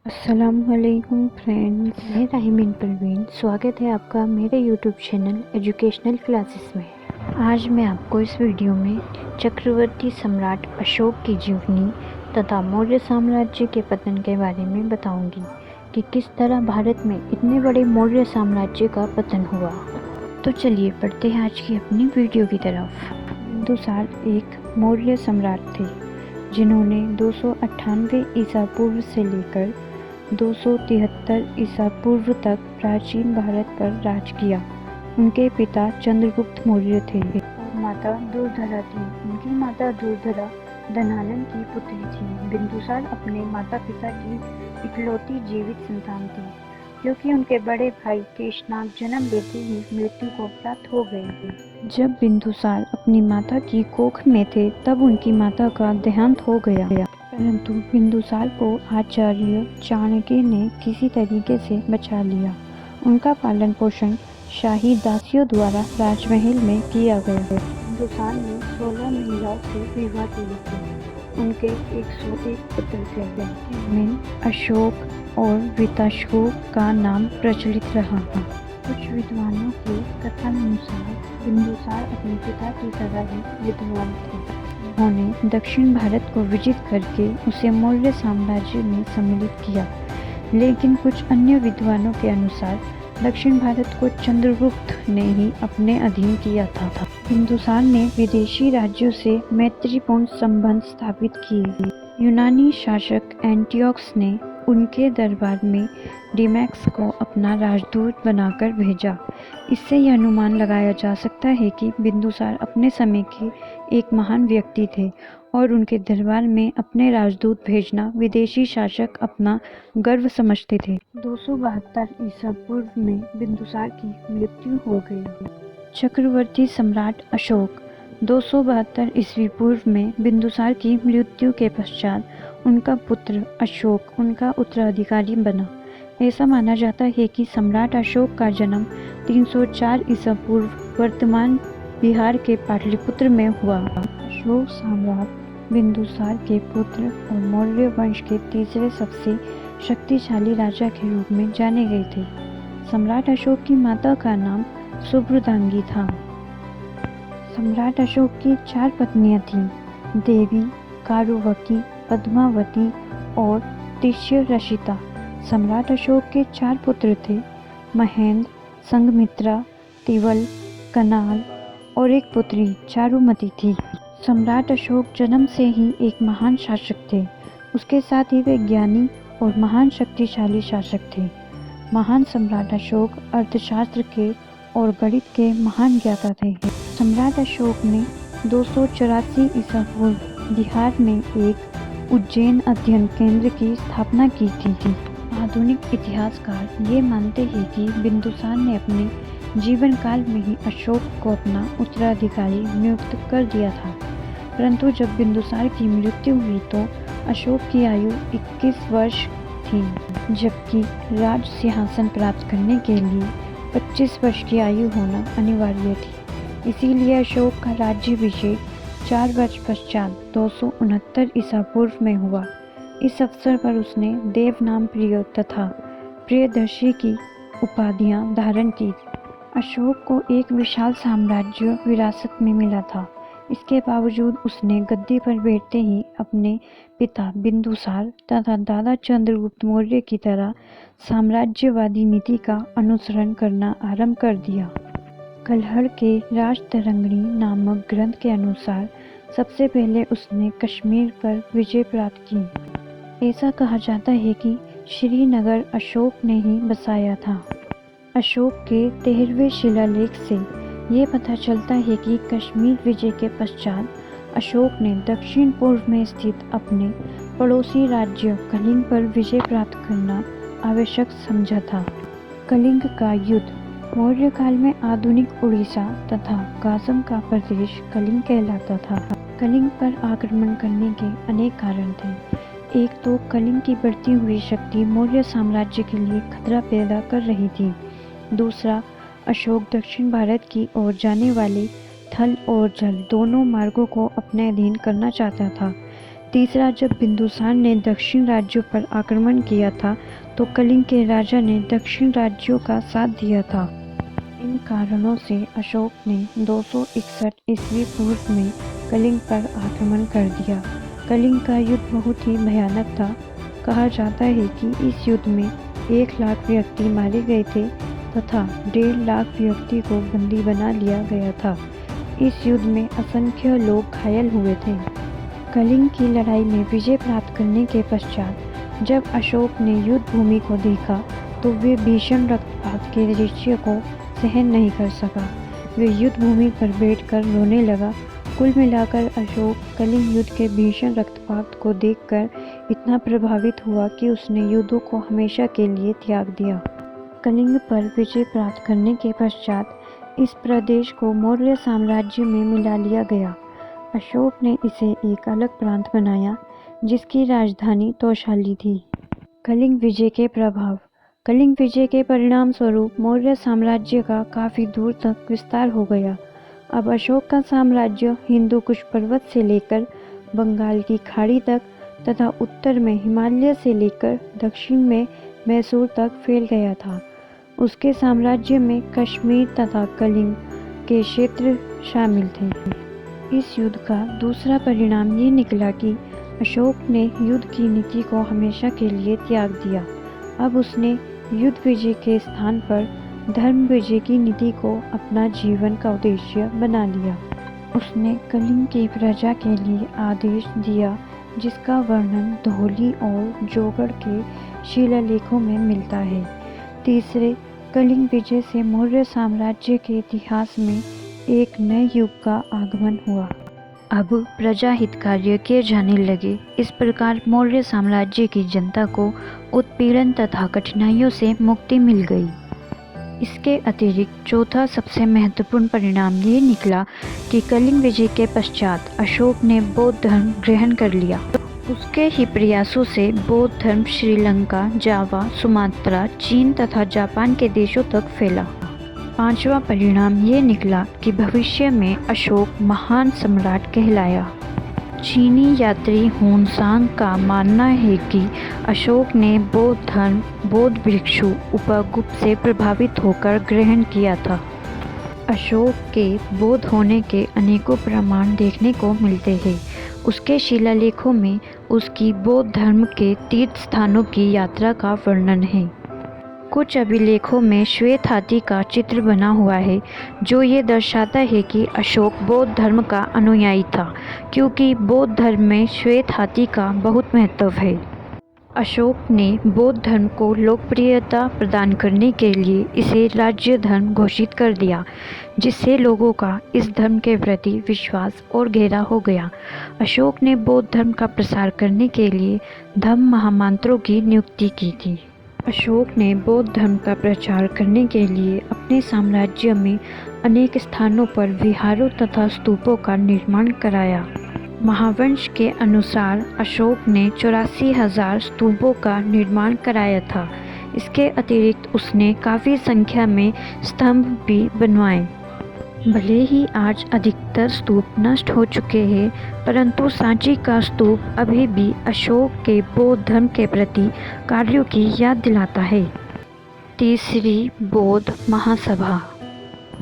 अस्सलामुअलैकुम फ्रेंड्स, मैं राहिमीन परवीन। स्वागत है आपका मेरे यूट्यूब चैनल एजुकेशनल क्लासेस में। आज मैं आपको इस वीडियो में चक्रवर्ती सम्राट अशोक की जीवनी तथा मौर्य साम्राज्य के पतन के बारे में बताऊंगी कि किस तरह भारत में इतने बड़े मौर्य साम्राज्य का पतन हुआ। तो चलिए पढ़ते हैं आज की अपनी वीडियो की तरफ। बिंदुसार एक मौर्य सम्राट थे जिन्होंने 298 ईसा पूर्व से लेकर 273 ईसा पूर्व तक प्राचीन भारत पर राज किया। उनके पिता चंद्रगुप्त मौर्य थे और माता दुर्धरा थी। उनकी माता दुर्धरा धनानन की पुत्री थी। बिंदुसार अपने माता पिता की इकलौती जीवित संतान थी, क्योंकि उनके बड़े भाई केशनाग जन्म लेते ही मृत्यु को प्राप्त हो गए थे। जब बिंदुसार अपनी माता की कोख में थे तब उनकी माता का देहांत हो गया, परंतु बिंदुसार को आचार्य चाणक्य ने किसी तरीके से बचा लिया। उनका पालन पोषण शाही दासियों द्वारा राजमहल में किया गया। बिंदुसार ने 16 महिलाओं से विवाह किए थे। उनके 101 पुत्र थे, जिनमें अशोक और विताशोक का नाम प्रचलित रहा। कुछ विद्वानों के कथन अनुसार बिंदुसार अपने पिता की तरह ही विद्वान थे। उन्होंने दक्षिण भारत को विजित करके उसे मौर्य साम्राज्य में सम्मिलित किया, लेकिन कुछ अन्य विद्वानों के अनुसार दक्षिण भारत को चंद्रगुप्त ने ही अपने अधीन किया था। बिंदुसार ने विदेशी राज्यों से मैत्रीपूर्ण संबंध स्थापित किए। यूनानी शासक एंटियोकस ने उनके दरबार में डिमैक्स को अपना राजदूत बनाकर भेजा। इससे यह अनुमान लगाया जा सकता है कि बिंदुसार अपने समय के एक महान व्यक्ति थे और उनके दरबार में अपने राजदूत भेजना विदेशी शासक अपना गर्व समझते थे। 272 ईसा पूर्व में बिंदुसार की मृत्यु हो गई। चक्रवर्ती सम्राट अशोक 272 ईस्वी पूर्व में बिंदुसार की मृत्यु के पश्चात उनका पुत्र अशोक उनका उत्तराधिकारी बना। ऐसा माना जाता है कि सम्राट अशोक का जन्म 304 ईसा पूर्व वर्तमान बिहार के पाटलिपुत्र में हुआ। अशोक सम्राट बिंदुसार के पुत्र और मौर्य वंश के तीसरे सबसे शक्तिशाली राजा के रूप में जाने गए थे। सम्राट अशोक की माता का नाम सुब्रदांगी था। सम्राट अशोक की 4 पत्नियां थीं, देवी, कारुवकी, पद्मावती और तिष्यरक्षिता। सम्राट अशोक के 4 पुत्र थे, महेंद्र, संघमित्रा, तिवल, कनाल और एक पुत्री चारुमती थी। सम्राट अशोक जन्म से ही एक महान शासक थे। उसके साथ ही वे ज्ञानी और महान शक्तिशाली शासक थे। महान सम्राट अशोक अर्थशास्त्र के और गणित के महान ज्ञाता थे। सम्राट अशोक ने 284 ईसा पूर्व बिहार में एक उज्जैन अध्ययन केंद्र की स्थापना की थी। आधुनिक इतिहासकार ये मानते हैं कि बिंदुसार ने अपने जीवन काल में ही अशोक को अपना उत्तराधिकारी नियुक्त कर दिया था, परंतु जब बिंदुसार की मृत्यु हुई तो अशोक की आयु 21 वर्ष थी, जबकि राज सिंहासन प्राप्त करने के लिए 25 वर्ष की आयु होना अनिवार्य थी। इसीलिए अशोक का राज्याभिषेक 4 वर्ष पश्चात 269 ईसा पूर्व में हुआ। इस अवसर पर उसने देव नाम प्रिय तथा प्रियदर्शी की उपाधियां धारण की। अशोक को एक विशाल साम्राज्य विरासत में मिला था। इसके बावजूद उसने गद्दी पर बैठते ही अपने पिता बिंदुसार तथा दादा चंद्रगुप्त मौर्य की तरह साम्राज्यवादी नीति का अनुसरण करना आरंभ कर दिया। कलहड़ के राजतरंगिणी नामक ग्रंथ के अनुसार सबसे पहले उसने कश्मीर पर विजय प्राप्त की। ऐसा कहा जाता है कि श्रीनगर अशोक ने ही बसाया था। अशोक के 13वें शिलालेख से ये पता चलता है कि कश्मीर विजय के पश्चात अशोक ने दक्षिण पूर्व में स्थित अपने पड़ोसी राज्य कलिंग पर विजय प्राप्त करना आवश्यक समझा था। कलिंग का युद्ध मौर्य काल में आधुनिक उड़ीसा तथा कासम का प्रदेश कलिंग कहलाता था। कलिंग पर आक्रमण करने के अनेक कारण थे। एक तो कलिंग की बढ़ती हुई शक्ति मौर्य साम्राज्य के लिए खतरा पैदा कर रही थी। दूसरा, अशोक दक्षिण भारत की ओर जाने वाले थल और जल दोनों मार्गों को अपने अधीन करना चाहता था। तीसरा, जब बिंदुसार ने दक्षिण राज्यों पर आक्रमण किया था तो कलिंग के राजा ने दक्षिण राज्यों का साथ दिया था। इन कारणों से अशोक ने 261 ईस्वी पूर्व में कलिंग पर आक्रमण कर दिया। कलिंग का युद्ध बहुत ही भयानक था। कहा जाता है कि इस युद्ध में 1 लाख व्यक्ति मारे गए थे तथा 1.5 लाख व्यक्ति को बंदी बना लिया गया था। इस युद्ध में असंख्य लोग घायल हुए थे। कलिंग की लड़ाई में विजय प्राप्त करने के पश्चात जब अशोक ने युद्ध भूमि को देखा तो वे भीषण रक्तपात के दृश्य को सहन नहीं कर सका। वे युद्ध भूमि पर बैठकर रोने लगा। कुल मिलाकर अशोक कलिंग युद्ध के भीषण रक्तपात को देखकर इतना प्रभावित हुआ कि उसने युद्धों को हमेशा के लिए त्याग दिया। कलिंग पर विजय प्राप्त करने के पश्चात इस प्रदेश को मौर्य साम्राज्य में मिला लिया गया। अशोक ने इसे एक अलग प्रांत बनाया जिसकी राजधानी तौशाली थी। कलिंग विजय के प्रभाव। कलिंग विजय के परिणाम स्वरूप मौर्य साम्राज्य का काफ़ी दूर तक विस्तार हो गया। अब अशोक का साम्राज्य हिंदू कुश पर्वत से लेकर बंगाल की खाड़ी तक तथा उत्तर में हिमालय से लेकर दक्षिण में मैसूर तक फैल गया था। उसके साम्राज्य में कश्मीर तथा कलिंग के क्षेत्र शामिल थे। इस युद्ध का दूसरा परिणाम ये निकला कि अशोक ने युद्ध की नीति को हमेशा के लिए त्याग दिया। अब उसने युद्ध विजय के स्थान पर धर्म विजय की नीति को अपना जीवन का उद्देश्य बना लिया। उसने कलिंग की प्रजा के लिए आदेश दिया जिसका वर्णन धौली और जोगढ़ के शिलालेखों में मिलता है। तीसरे, कलिंग विजय से मौर्य साम्राज्य के इतिहास में एक नए युग का आगमन हुआ। अब प्रजा हित कार्य किए जाने लगे। इस प्रकार मौर्य साम्राज्य की जनता को उत्पीड़न तथा कठिनाइयों से मुक्ति मिल गई। इसके अतिरिक्त चौथा सबसे महत्वपूर्ण परिणाम ये निकला कि कलिंग विजय के पश्चात अशोक ने बौद्ध धर्म ग्रहण कर लिया। उसके ही प्रयासों से बौद्ध धर्म श्रीलंका, जावा, सुमात्रा, चीन तथा जापान के देशों तक फैला। पांचवा परिणाम ये निकला कि भविष्य में अशोक महान सम्राट कहलाया। चीनी यात्री हुनसांग का मानना है कि अशोक ने बौद्ध धर्म बौद्ध भिक्षु उपगुप्त से प्रभावित होकर ग्रहण किया था। अशोक के बौद्ध होने के अनेकों प्रमाण देखने को मिलते हैं। उसके शिलालेखों में उसकी बौद्ध धर्म के तीर्थ स्थानों की यात्रा का वर्णन है। कुछ अभिलेखों में श्वेत हाथी का चित्र बना हुआ है जो ये दर्शाता है कि अशोक बौद्ध धर्म का अनुयायी था, क्योंकि बौद्ध धर्म में श्वेत हाथी का बहुत महत्व है। अशोक ने बौद्ध धर्म को लोकप्रियता प्रदान करने के लिए इसे राज्य धर्म घोषित कर दिया, जिससे लोगों का इस धर्म के प्रति विश्वास और गहरा हो गया। अशोक ने बौद्ध धर्म का प्रसार करने के लिए धम्म महामंत्रों की नियुक्ति की थी। अशोक ने बौद्ध धर्म का प्रचार करने के लिए अपने साम्राज्य में अनेक स्थानों पर विहारों तथा स्तूपों का निर्माण कराया। महावंश के अनुसार अशोक ने 84,000 स्तूपों का निर्माण कराया था। इसके अतिरिक्त उसने काफ़ी संख्या में स्तंभ भी बनवाए। भले ही आज अधिकतर स्तूप नष्ट हो चुके हैं, परंतु सांची का स्तूप अभी भी अशोक के बौद्ध धर्म के प्रति कार्यों की याद दिलाता है। तीसरी, बौद्ध महासभा।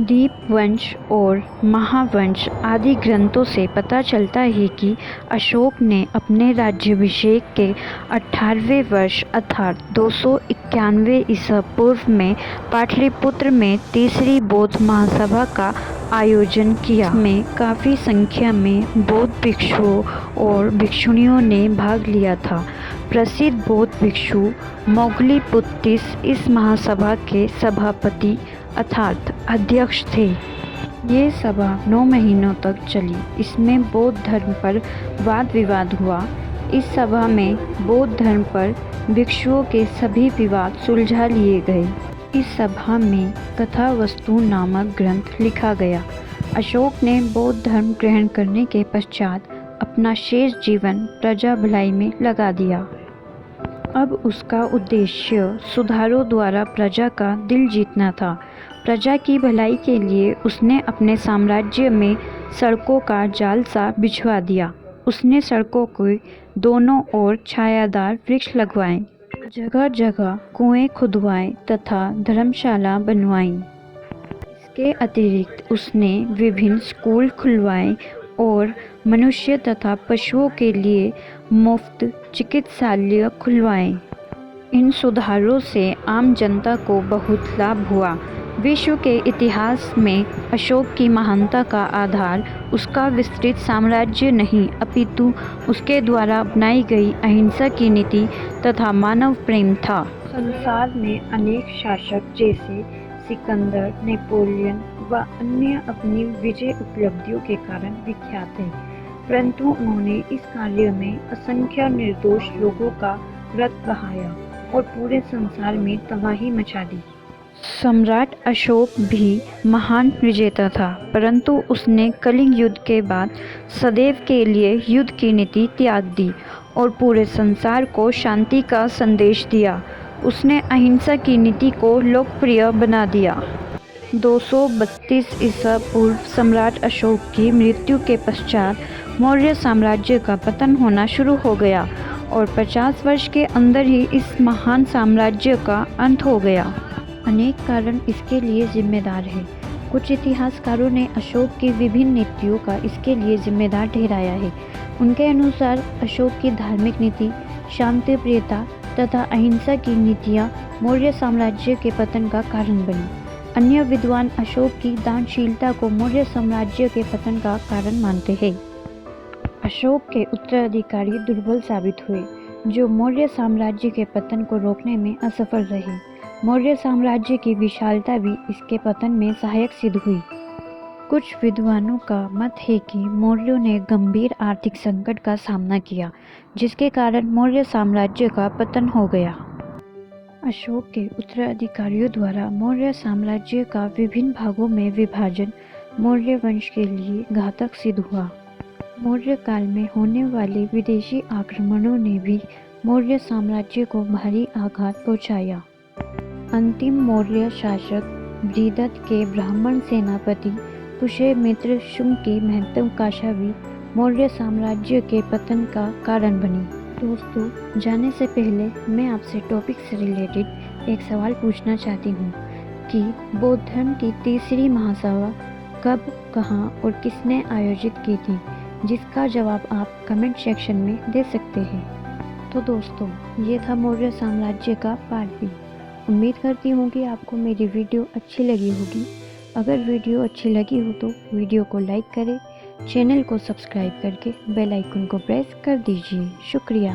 दीपवंश और महावंश आदि ग्रंथों से पता चलता है कि अशोक ने अपने राज्याभिषेक के 18वें वर्ष अर्थात 291 ईसा पूर्व में पाटलिपुत्र में तीसरी बौद्ध महासभा का आयोजन किया। इसमें काफ़ी संख्या में बौद्ध भिक्षुओं और भिक्षुणियों ने भाग लिया था। प्रसिद्ध बौद्ध भिक्षु मोगलीपुत्तिस इस महासभा के सभापति अर्थात अध्यक्ष थे। ये सभा 9 महीनों तक चली। इसमें बौद्ध धर्म पर वाद विवाद हुआ। इस सभा में बौद्ध धर्म पर भिक्षुओं के सभी विवाद सुलझा लिए गए। इस सभा में कथावस्तु नामक ग्रंथ लिखा गया। अशोक ने बौद्ध धर्म ग्रहण करने के पश्चात अपना शेष जीवन प्रजा भलाई में लगा दिया। अब उसका उद्देश्य सुधारों द्वारा प्रजा का दिल जीतना था। प्रजा की भलाई के लिए उसने अपने साम्राज्य में सड़कों का जाल सा बिछवा दिया। उसने सड़कों के दोनों ओर छायादार वृक्ष लगवाए, जगह जगह कुएं खुदवाए तथा धर्मशाला बनवाई। इसके अतिरिक्त उसने विभिन्न स्कूल खुलवाए और मनुष्य तथा पशुओं के लिए मुफ्त चिकित्सालय खुलवाए। इन सुधारों से आम जनता को बहुत लाभ हुआ। विश्व के इतिहास में अशोक की महानता का आधार उसका विस्तृत साम्राज्य नहीं, अपितु उसके द्वारा अपनाई गई अहिंसा की नीति तथा मानव प्रेम था। संसार में अनेक शासक जैसे सिकंदर, नेपोलियन व अन्य अपनी विजय उपलब्धियों के कारण विख्यात हैं, परंतु उन्होंने इस कार्य में असंख्य निर्दोष लोगों का रक्त बहाया और पूरे संसार में तबाही मचा दी। सम्राट अशोक भी महान विजेता था, परंतु उसने कलिंग युद्ध के बाद सदैव के लिए युद्ध की नीति त्याग दी और पूरे संसार को शांति का संदेश दिया। उसने अहिंसा की नीति को लोकप्रिय बना दिया। 232 ईसा पूर्व सम्राट अशोक की मृत्यु के पश्चात मौर्य साम्राज्य का पतन होना शुरू हो गया और 50 वर्ष के अंदर ही इस महान साम्राज्य का अंत हो गया। अनेक कारण इसके लिए जिम्मेदार हैं। कुछ इतिहासकारों ने अशोक की विभिन्न नीतियों का इसके लिए जिम्मेदार ठहराया है। उनके अनुसार अशोक की धार्मिक नीति, शांति प्रियता तथा अहिंसा की नीतियाँ मौर्य साम्राज्य के पतन का कारण बनी। अन्य विद्वान अशोक की दानशीलता को मौर्य साम्राज्य के पतन का कारण मानते हैं। अशोक के उत्तराधिकारी दुर्बल साबित हुए, जो मौर्य साम्राज्य के पतन को रोकने में असफल रहे। मौर्य साम्राज्य की विशालता भी इसके पतन में सहायक सिद्ध हुई। कुछ विद्वानों का मत है कि मौर्यों ने गंभीर आर्थिक संकट का सामना किया, जिसके कारण मौर्य साम्राज्य का पतन हो गया। अशोक के उत्तराधिकारियों द्वारा मौर्य साम्राज्य का विभिन्न भागों में विभाजन मौर्य वंश के लिए घातक सिद्ध हुआ। मौर्य काल में होने वाले विदेशी आक्रमणों ने भी मौर्य साम्राज्य को भारी आघात पहुंचाया। अंतिम मौर्य शासक बृहदत्त के ब्राह्मण सेनापति पुष्यमित्र शुंग की महत्वाकांक्षा भी मौर्य साम्राज्य के पतन का कारण बनी। दोस्तों, जाने से पहले मैं आपसे टॉपिक से रिलेटेड एक सवाल पूछना चाहती हूँ कि बौद्ध धर्म की तीसरी महासभा कब, कहाँ और किसने आयोजित की थी, जिसका जवाब आप कमेंट सेक्शन में दे सकते हैं। तो दोस्तों, ये था मौर्य साम्राज्य का पार्ट 2। उम्मीद करती हूँ कि आपको मेरी वीडियो अच्छी लगी होगी। अगर वीडियो अच्छी लगी हो तो वीडियो को लाइक करें, चैनल को सब्सक्राइब करके बेल आइकन को प्रेस कर दीजिए। शुक्रिया।